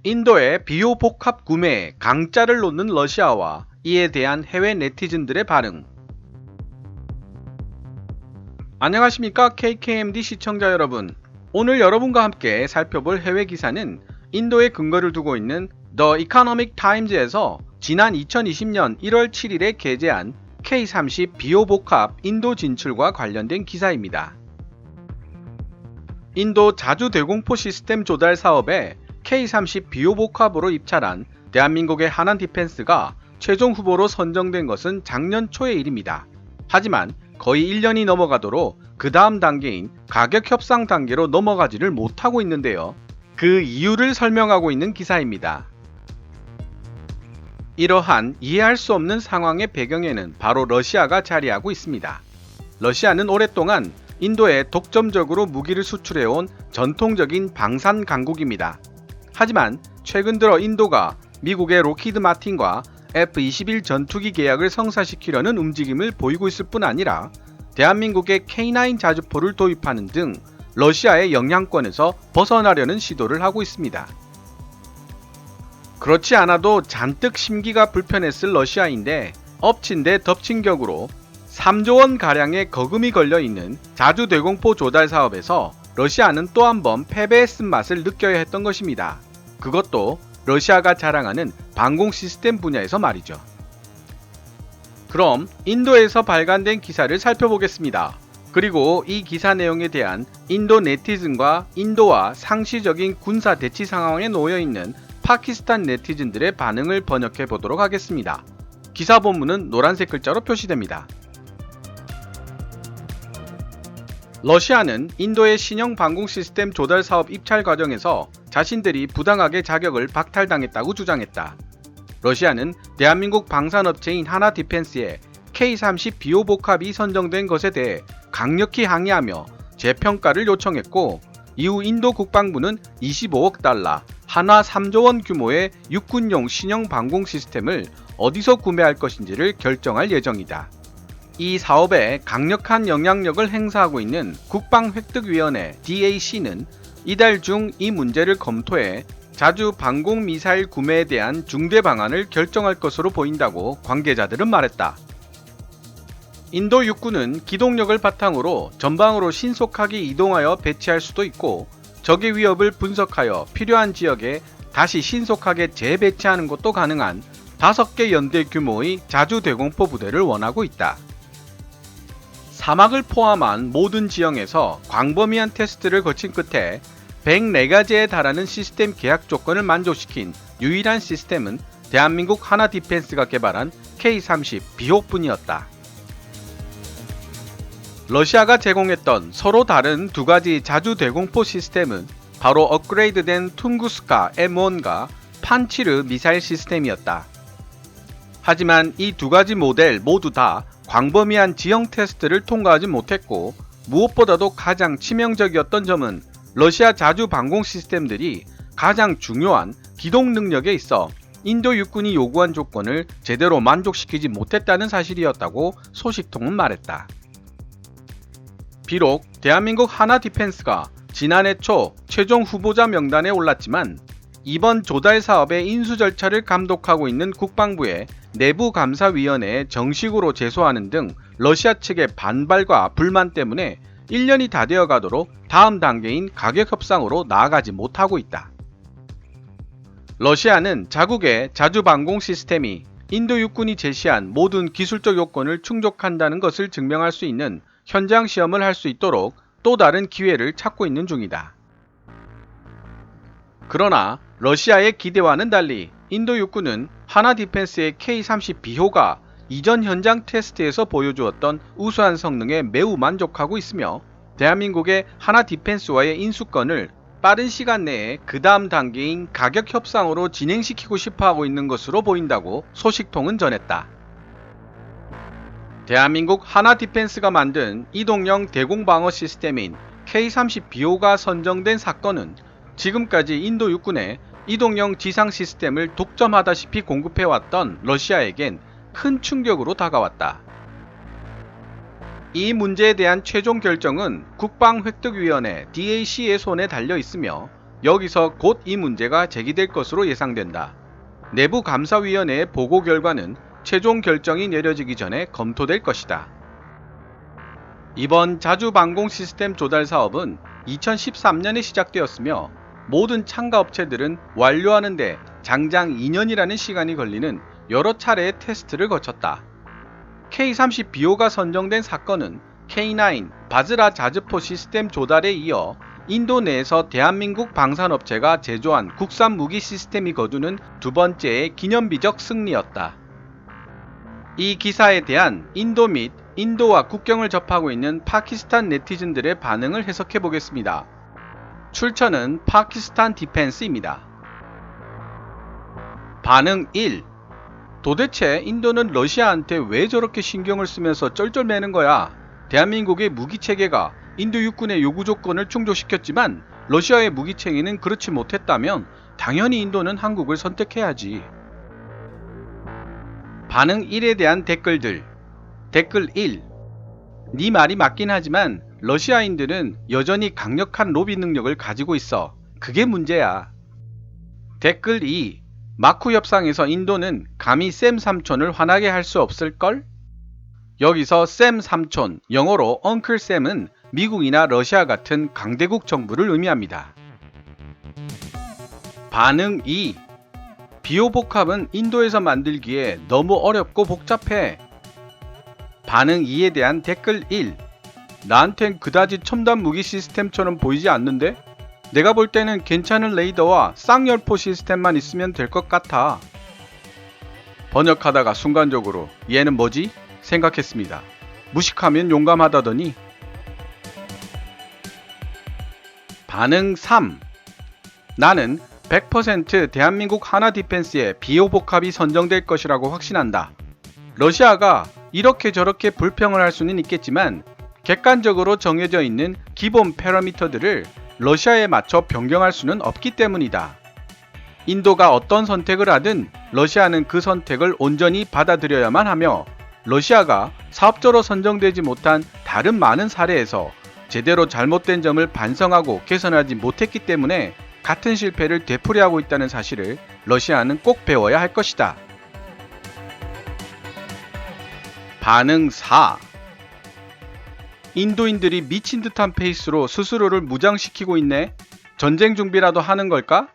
인도의 비호복합 구매에 강짜를 놓는 러시아와 이에 대한 해외 네티즌들의 반응. 안녕하십니까 KKMD 시청자 여러분. 오늘 여러분과 함께 살펴볼 해외 기사는 인도에 근거를 두고 있는 The Economic Times에서 지난 2020년 1월 7일에 게재한 K30 비호복합 인도 진출과 관련된 기사입니다. 인도 자주 대공포 시스템 조달 사업에 K30 비호복합으로 입찰한 대한민국의 하나 디펜스가 최종 후보로 선정된 것은 작년 초의 일입니다. 하지만 거의 1년이 넘어가도록 그 다음 단계인 가격 협상 단계로 넘어가지를 못하고 있는데요. 그 이유를 설명하고 있는 기사입니다. 이러한 이해할 수 없는 상황의 배경에는 바로 러시아가 자리하고 있습니다. 러시아는 오랫동안 인도에 독점적으로 무기를 수출해온 전통적인 방산 강국입니다. 하지만 최근 들어 인도가 미국의 로키드 마틴과 F-21 전투기 계약을 성사시키려는 움직임을 보이고 있을 뿐 아니라 대한민국의 K9 자주포를 도입하는 등 러시아의 영향권에서 벗어나려는 시도를 하고 있습니다. 그렇지 않아도 잔뜩 심기가 불편했을 러시아인데 엎친 데 덮친 격으로 3조 원 가량의 거금이 걸려있는 자주 대공포 조달 사업에서 러시아는 또 한 번 패배의 쓴맛을 느껴야 했던 것입니다. 그것도 러시아가 자랑하는 방공 시스템 분야에서 말이죠. 그럼 인도에서 발간된 기사를 살펴보겠습니다. 그리고 이 기사 내용에 대한 인도 네티즌과 인도와 상시적인 군사 대치 상황에 놓여있는 파키스탄 네티즌들의 반응을 번역해 보도록 하겠습니다. 기사 본문은 노란색 글자로 표시됩니다. 러시아는 인도의 신형 방공 시스템 조달 사업 입찰 과정에서 자신들이 부당하게 자격을 박탈당했다고 주장했다. 러시아는 대한민국 방산업체인 하나 디펜스에 K30 비호복합이 선정된 것에 대해 강력히 항의하며 재평가를 요청했고, 이후 인도 국방부는 25억 달러, 한화 3조 원 규모의 육군용 신형 방공 시스템을 어디서 구매할 것인지를 결정할 예정이다. 이 사업에 강력한 영향력을 행사하고 있는 국방획득위원회 DAC는 이달 중 이 문제를 검토해 자주 방공 미사일 구매에 대한 중대 방안을 결정할 것으로 보인다고 관계자들은 말했다. 인도 육군은 기동력을 바탕으로 전방으로 신속하게 이동하여 배치할 수도 있고, 적의 위협을 분석하여 필요한 지역에 다시 신속하게 재배치하는 것도 가능한 5개 연대 규모의 자주 대공포 부대를 원하고 있다. 사막을 포함한 모든 지형에서 광범위한 테스트를 거친 끝에 104가지에 달하는 시스템 계약 조건을 만족시킨 유일한 시스템은 대한민국 하나 디펜스가 개발한 K30 비호뿐이었다. 러시아가 제공했던 서로 다른 두 가지 자주 대공포 시스템은 바로 업그레이드된 퉁구스카 M1과 판치르 미사일 시스템이었다. 하지만 이 두 가지 모델 모두 다 광범위한 지형 테스트를 통과하지 못했고, 무엇보다도 가장 치명적이었던 점은 러시아 자주 방공 시스템들이 가장 중요한 기동 능력에 있어 인도 육군이 요구한 조건을 제대로 만족시키지 못했다는 사실이었다고 소식통은 말했다. 비록 대한민국 하나 디펜스가 지난해 초 최종 후보자 명단에 올랐지만 이번 조달 사업의 인수 절차를 감독하고 있는 국방부의 내부감사위원회에 정식으로 제소하는 등 러시아 측의 반발과 불만 때문에 1년이 다 되어 가도록 다음 단계인 가격 협상으로 나아가지 못하고 있다. 러시아는 자국의 자주 방공 시스템이 인도 육군이 제시한 모든 기술적 요건을 충족한다는 것을 증명할 수 있는 현장 시험을 할 수 있도록 또 다른 기회를 찾고 있는 중이다. 그러나 러시아의 기대와는 달리 인도 육군은 하나 디펜스의 K30 비호가 이전 현장 테스트에서 보여주었던 우수한 성능에 매우 만족하고 있으며, 대한민국의 하나 디펜스와의 인수권을 빠른 시간 내에 그 다음 단계인 가격 협상으로 진행시키고 싶어하고 있는 것으로 보인다고 소식통은 전했다. 대한민국 하나디펜스가 만든 이동형 대공방어 시스템인 K-30BO가 선정된 사건은 지금까지 인도 육군에 이동형 지상 시스템을 독점하다시피 공급해왔던 러시아에겐 큰 충격으로 다가왔다. 이 문제에 대한 최종 결정은 국방획득위원회 DAC의 손에 달려 있으며 여기서 곧 이 문제가 제기될 것으로 예상된다. 내부감사위원회의 보고 결과는 최종 결정이 내려지기 전에 검토될 것이다. 이번 자주방공 시스템 조달 사업은 2013년에 시작되었으며 모든 참가업체들은 완료하는데 장장 2년이라는 시간이 걸리는 여러 차례의 테스트를 거쳤다. K-30BO가 선정된 사건은 K9 바즈라 자주포 시스템 조달에 이어 인도 내에서 대한민국 방산업체가 제조한 국산 무기 시스템이 거두는 두 번째의 기념비적 승리였다. 이 기사에 대한 인도 및 인도와 국경을 접하고 있는 파키스탄 네티즌들의 반응을 해석해 보겠습니다. 출처는 파키스탄 디펜스입니다. 반응 1. 도대체 인도는 러시아한테 왜 저렇게 신경을 쓰면서 쩔쩔매는 거야? 대한민국의 무기체계가 인도 육군의 요구 조건을 충족시켰지만 러시아의 무기체계는 그렇지 못했다면 당연히 인도는 한국을 선택해야지. 반응 1에 대한 댓글들. 댓글 1. 네 말이 맞긴 하지만 러시아인들은 여전히 강력한 로비 능력을 가지고 있어. 그게 문제야. 댓글 2. 마쿠 협상에서 인도는 감히 샘 삼촌을 화나게 할 수 없을걸? 여기서 샘 삼촌, 영어로 엉클 샘은 미국이나 러시아 같은 강대국 정부를 의미합니다. 반응 2. 비호복합은 인도에서 만들기에 너무 어렵고 복잡해. 반응 2에 대한 댓글 1. 나한텐 그다지 첨단 무기 시스템처럼 보이지 않는데? 내가 볼 때는 괜찮은 레이더와 쌍열포 시스템만 있으면 될 것 같아. 번역하다가 순간적으로 얘는 뭐지? 생각했습니다. 무식하면 용감하다더니. 반응 3. 나는 100% 대한민국 하나디펜스의 비호복합이 선정될 것이라고 확신한다. 러시아가 이렇게 저렇게 불평을 할 수는 있겠지만 객관적으로 정해져 있는 기본 패러미터들을 러시아에 맞춰 변경할 수는 없기 때문이다. 인도가 어떤 선택을 하든 러시아는 그 선택을 온전히 받아들여야만 하며 러시아가 사업자로 선정되지 못한 다른 많은 사례에서 제대로 잘못된 점을 반성하고 개선하지 못했기 때문에 같은 실패를 되풀이하고 있다는 사실을 러시아는 꼭 배워야 할 것이다. 반응 4. 인도인들이 미친 듯한 페이스로 스스로를 무장시키고 있네. 전쟁 준비라도 하는 걸까?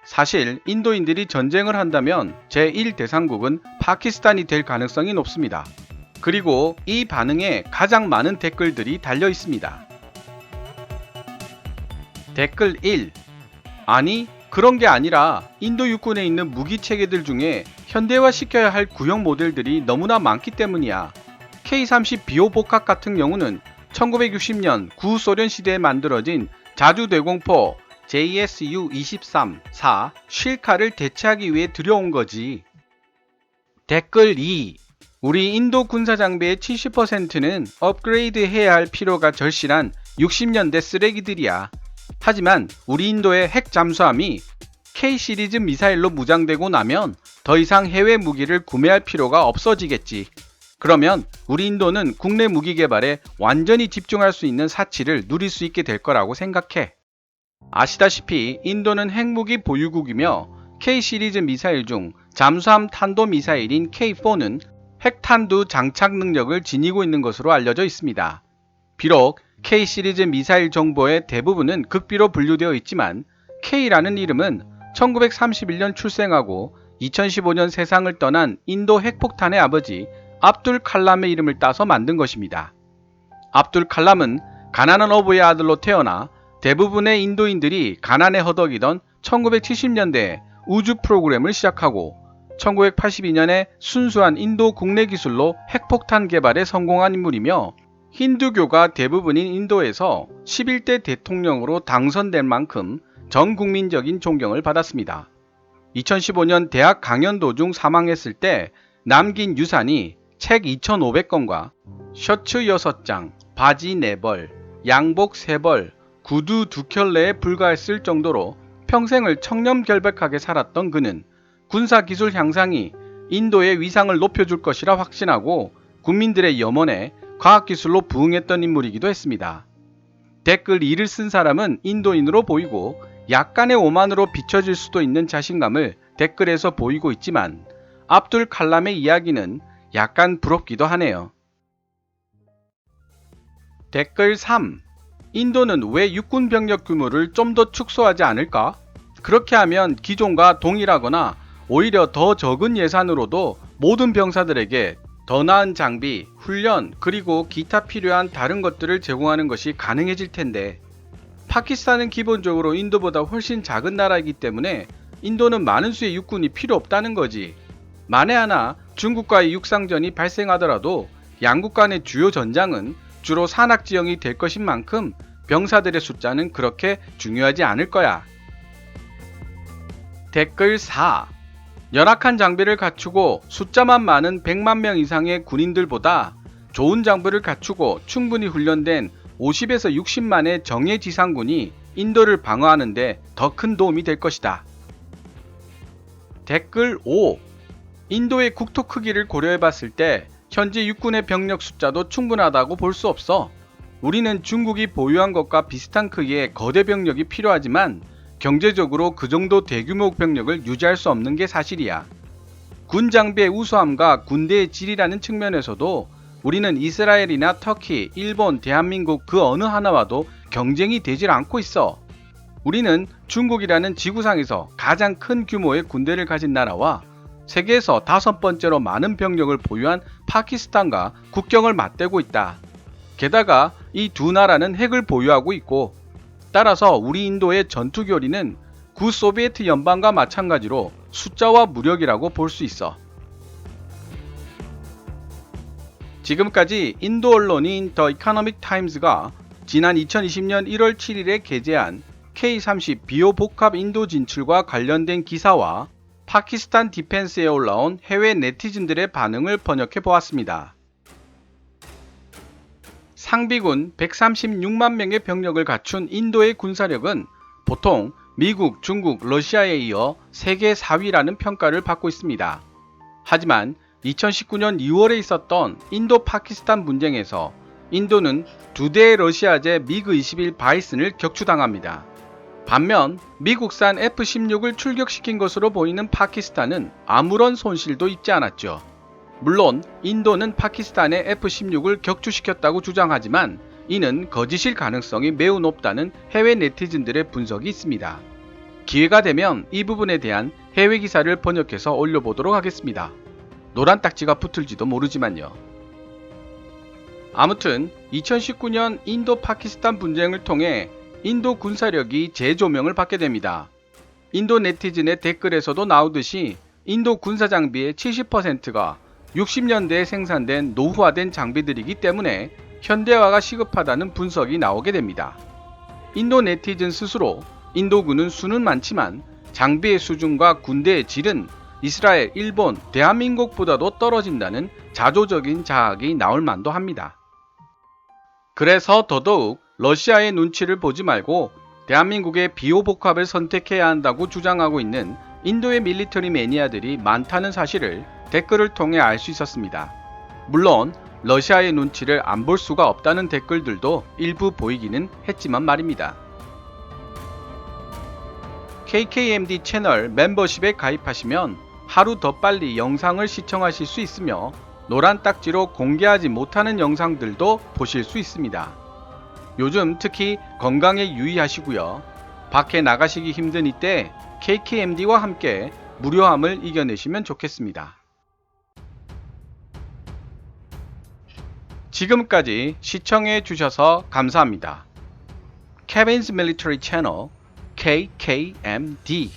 사실 인도인들이 전쟁을 한다면 제1대상국은 파키스탄이 될 가능성이 높습니다. 그리고 이 반응에 가장 많은 댓글들이 달려 있습니다. 댓글 1. 아니, 그런 게 아니라 인도 육군에 있는 무기 체계들 중에 현대화시켜야 할 구형 모델들이 너무나 많기 때문이야. K-30BO 복합 같은 경우는 1960년 구소련 시대에 만들어진 자주대공포 JSU-23-4 쉴카를 대체하기 위해 들여온 거지. 댓글 2. 우리 인도 군사장비의 70%는 업그레이드 해야 할 필요가 절실한 60년대 쓰레기들이야. 하지만 우리 인도의 핵 잠수함이 K-시리즈 미사일로 무장되고 나면 더 이상 해외 무기를 구매할 필요가 없어지겠지. 그러면 우리 인도는 국내 무기 개발에 완전히 집중할 수 있는 사치를 누릴 수 있게 될 거라고 생각해. 아시다시피 인도는 핵무기 보유국이며 K-시리즈 미사일 중 잠수함 탄도미사일인 K4는 핵탄두 장착 능력을 지니고 있는 것으로 알려져 있습니다. 비록 K-시리즈 미사일 정보의 대부분은 극비로 분류되어 있지만 K라는 이름은 1931년 출생하고 2015년 세상을 떠난 인도 핵폭탄의 아버지 압둘 칼람의 이름을 따서 만든 것입니다. 압둘 칼람은 가난한 어부의 아들로 태어나 대부분의 인도인들이 가난에 허덕이던 1970년대에 우주 프로그램을 시작하고 1982년에 순수한 인도 국내 기술로 핵폭탄 개발에 성공한 인물이며 힌두교가 대부분인 인도에서 11대 대통령으로 당선될 만큼 전 국민적인 존경을 받았습니다. 2015년 대학 강연 도중 사망했을 때 남긴 유산이 책 2,500권과 셔츠 6장, 바지 4벌, 양복 3벌, 구두 2켤레에 불과했을 정도로 평생을 청렴결백하게 살았던 그는 군사기술 향상이 인도의 위상을 높여줄 것이라 확신하고 국민들의 염원에 과학기술로 부응했던 인물이기도 했습니다. 댓글 2를 쓴 사람은 인도인으로 보이고 약간의 오만으로 비춰질 수도 있는 자신감을 댓글에서 보이고 있지만 압둘 칼람의 이야기는 약간 부럽기도 하네요. 댓글 3. 인도는 왜 육군 병력 규모를 좀 더 축소하지 않을까? 그렇게 하면 기존과 동일하거나 오히려 더 적은 예산으로도 모든 병사들에게 더 나은 장비, 훈련, 그리고 기타 필요한 다른 것들을 제공하는 것이 가능해질 텐데, 파키스탄은 기본적으로 인도보다 훨씬 작은 나라이기 때문에 인도는 많은 수의 육군이 필요 없다는 거지. 만에 하나 중국과의 육상전이 발생하더라도 양국 간의 주요 전장은 주로 산악지형이 될 것인 만큼 병사들의 숫자는 그렇게 중요하지 않을 거야. 댓글 4. 열악한 장비를 갖추고 숫자만 많은 100만 명 이상의 군인들보다 좋은 장비를 갖추고 충분히 훈련된 50에서 60만의 정예 지상군이 인도를 방어하는데 더 큰 도움이 될 것이다. 댓글 5. 인도의 국토 크기를 고려해 봤을 때 현재 육군의 병력 숫자도 충분하다고 볼 수 없어. 우리는 중국이 보유한 것과 비슷한 크기의 거대 병력이 필요하지만 경제적으로 그 정도 대규모 병력을 유지할 수 없는 게 사실이야. 군 장비의 우수함과 군대의 질이라는 측면에서도 우리는 이스라엘이나 터키, 일본, 대한민국 그 어느 하나와도 경쟁이 되질 않고 있어. 우리는 중국이라는 지구상에서 가장 큰 규모의 군대를 가진 나라와 세계에서 5번째로 많은 병력을 보유한 파키스탄과 국경을 맞대고 있다. 게다가 이 두 나라는 핵을 보유하고 있고, 따라서 우리 인도의 전투교리는 구소비에트 연방과 마찬가지로 숫자와 무력이라고 볼 수 있어. 지금까지 인도 언론인 더 이코노믹 타임즈가 지난 2020년 1월 7일에 게재한 K30 비호 복합 인도 진출과 관련된 기사와 파키스탄 디펜스에 올라온 해외 네티즌들의 반응을 번역해 보았습니다. 상비군 136만 명의 병력을 갖춘 인도의 군사력은 보통 미국, 중국, 러시아에 이어 세계 4위라는 평가를 받고 있습니다. 하지만 2019년 2월에 있었던 인도 파키스탄 분쟁에서 인도는 2대의 러시아제 미그-21 바이슨을 격추당합니다. 반면 미국산 F-16을 출격시킨 것으로 보이는 파키스탄은 아무런 손실도 입지 않았죠. 물론 인도는 파키스탄의 F-16을 격추시켰다고 주장하지만 이는 거짓일 가능성이 매우 높다는 해외 네티즌들의 분석이 있습니다. 기회가 되면 이 부분에 대한 해외 기사를 번역해서 올려보도록 하겠습니다. 노란 딱지가 붙을지도 모르지만요. 아무튼 2019년 인도 파키스탄 분쟁을 통해 인도 군사력이 재조명을 받게 됩니다. 인도 네티즌의 댓글에서도 나오듯이 인도 군사 장비의 70%가 60년대에 생산된 노후화된 장비들이기 때문에 현대화가 시급하다는 분석이 나오게 됩니다. 인도 네티즌 스스로 인도군은 수는 많지만 장비의 수준과 군대의 질은 이스라엘, 일본, 대한민국보다도 떨어진다는 자조적인 자학이 나올 만도 합니다. 그래서 더더욱 러시아의 눈치를 보지 말고 대한민국의 비호복합을 선택해야 한다고 주장하고 있는 인도의 밀리터리 매니아들이 많다는 사실을 댓글을 통해 알 수 있었습니다. 물론 러시아의 눈치를 안 볼 수가 없다는 댓글들도 일부 보이기는 했지만 말입니다. KKMD 채널 멤버십에 가입하시면 하루 더 빨리 영상을 시청하실 수 있으며 노란 딱지로 공개하지 못하는 영상들도 보실 수 있습니다. 요즘 특히 건강에 유의하시고요. 밖에 나가시기 힘든 이때 KKMD와 함께 무료함을 이겨내시면 좋겠습니다. 지금까지 시청해 주셔서 감사합니다. Kevin's Military Channel KKMD